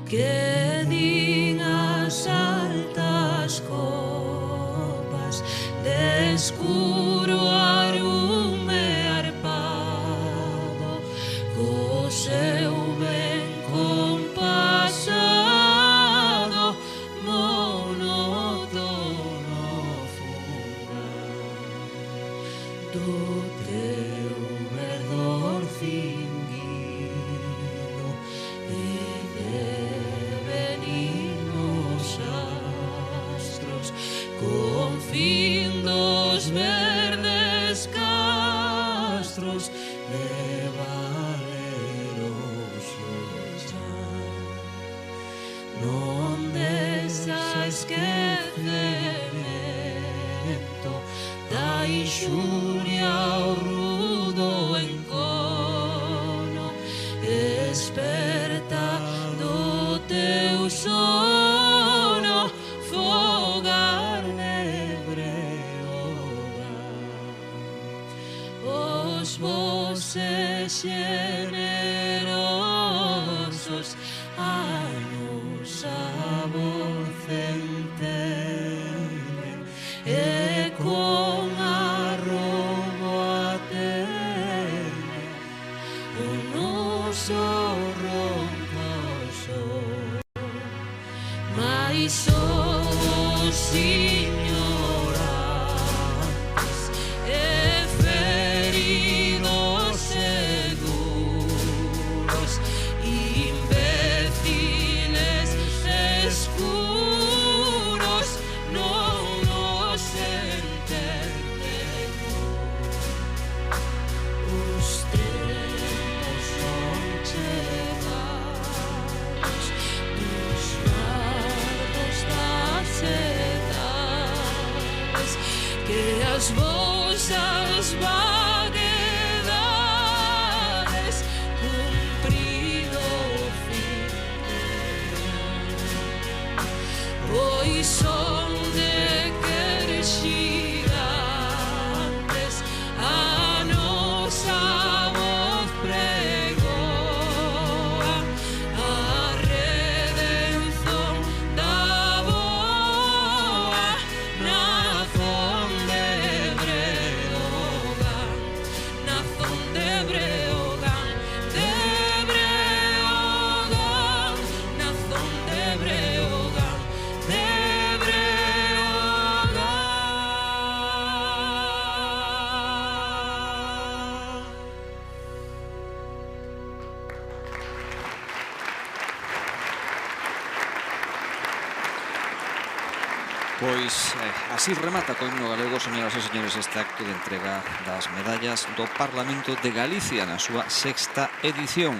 Que din as altas copas de escuro arume arpado, co seu ben compasado monótono fundar do teu verdor cinguido e con fin dos verdes castros de valerosos non desa esquecemento da inxuria ao rudo encono, esperta do teu sono, fogar os voces generosos a nosa voz entenden e con arrobo atenden o noso ronco son, mais os ignorantes e feridos seguros, imbéciles escuros, non nos entenden. Os tempos son chegados dos fardos das edades, que as vosas vaguedades cumprido fin pois son de querer xigantes a nosa voz pregoa a redención da boa nazón de Breogán, nazón de Breogán, nazón de Breogán, de Breogán. Pois así remata co himno galego, señoras e señores, este acto de entrega das medallas do Parlamento de Galicia na súa 6ª edición.